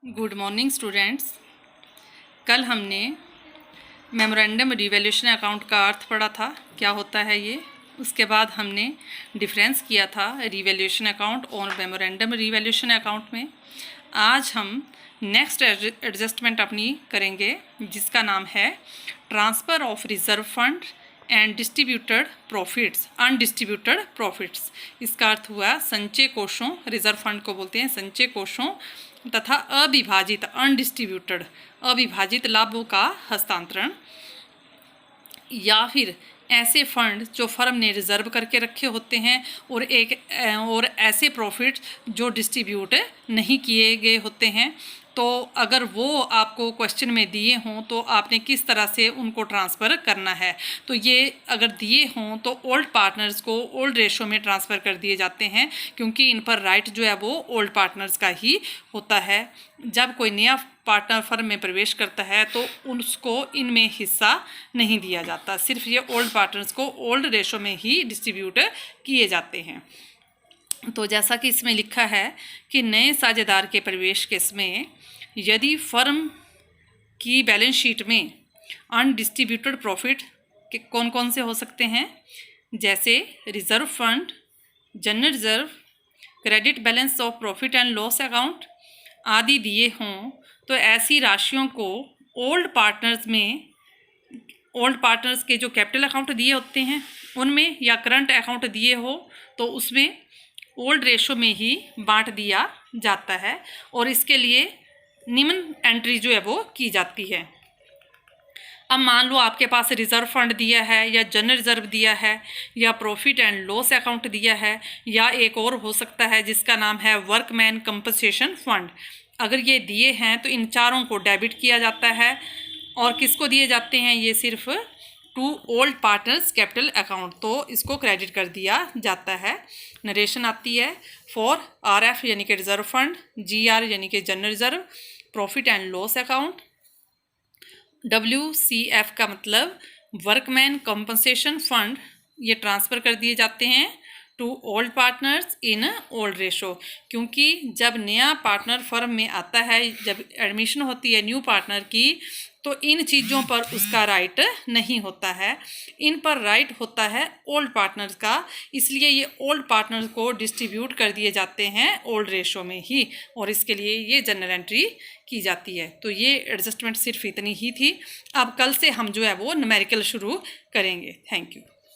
Good morning students. कल हमने memorandum revaluation account का अर्थ पढ़ा था, क्या होता है ये। उसके बाद हमने डिफरेंस किया था रिवैल्यूएशन अकाउंट और मेमोरेंडम रिवैल्यूएशन अकाउंट में। आज हम नेक्स्ट एडजस्टमेंट अपनी करेंगे जिसका नाम है transfer of reserve fund and distributed profits, undistributed profits. इसका अर्थ हुआ संचय कोषों, रिजर्व फंड को बोलते हैं संचय कोषों, तथा अविभाजित अनडिस्ट्रीब्यूटेड अविभाजित लाभों का हस्तांतरण, या फिर ऐसे फंड जो फर्म ने रिजर्व करके रखे होते हैं और ऐसे प्रॉफिट जो डिस्ट्रीब्यूट नहीं किए गए होते हैं। तो अगर वो आपको क्वेश्चन में दिए हों तो आपने किस तरह से उनको ट्रांसफ़र करना है। तो ये अगर दिए हों तो ओल्ड पार्टनर्स को ओल्ड रेशो में ट्रांसफ़र कर दिए जाते हैं, क्योंकि इन पर राइट जो है वो ओल्ड पार्टनर्स का ही होता है। जब कोई नया पार्टनर फर्म में प्रवेश करता है तो उसको इनमें हिस्सा नहीं दिया जाता, सिर्फ ये ओल्ड पार्टनर्स को ओल्ड रेशो में ही डिस्ट्रीब्यूट किए जाते हैं। तो जैसा कि इसमें लिखा है कि नए साझेदार के प्रवेश के समय यदि फर्म की बैलेंस शीट में अनडिस्ट्रीब्यूटेड प्रॉफिट के कौन कौन से हो सकते हैं, जैसे reserve fund, general reserve, credit balance of profit and loss account आदि दिए हों, तो ऐसी राशियों को ओल्ड पार्टनर्स के जो कैपिटल अकाउंट दिए होते हैं उनमें, या करंट अकाउंट दिए हो तो उसमें ओल्ड रेशो में ही बांट दिया जाता है। और इसके लिए निम्न एंट्री जो है वो की जाती है। अब मान लो आपके पास रिजर्व फंड दिया है, या जनरल रिजर्व दिया है, या प्रॉफिट एंड लॉस अकाउंट दिया है, या एक और हो सकता है जिसका नाम है वर्कमैन कंपनसेशन फंड। अगर ये दिए हैं तो इन चारों को डेबिट किया जाता है। और किसको दिए जाते हैं, ये सिर्फ to old partners capital account, तो इसको क्रेडिट कर दिया जाता है। नरेशन आती है फॉर RF यानी कि रिजर्व फंड, GR यानी कि general reserve, profit and loss account, WCF का मतलब वर्कमैन कंपनसेशन फंड, ये ट्रांसफ़र कर दिए जाते हैं to old partners in old ratio. क्योंकि जब नया पार्टनर फर्म में आता है, जब एडमिशन होती है न्यू पार्टनर की, तो इन चीज़ों पर उसका राइट नहीं होता है, इन पर राइट होता है ओल्ड पार्टनर्स का। इसलिए ये ओल्ड पार्टनर्स को डिस्ट्रीब्यूट कर दिए जाते हैं ओल्ड रेशो में ही, और इसके लिए ये जनरल एंट्री की जाती है। तो ये एडजस्टमेंट सिर्फ इतनी ही थी। अब कल से हम जो है वो न्यूमेरिकल शुरू करेंगे। Thank you.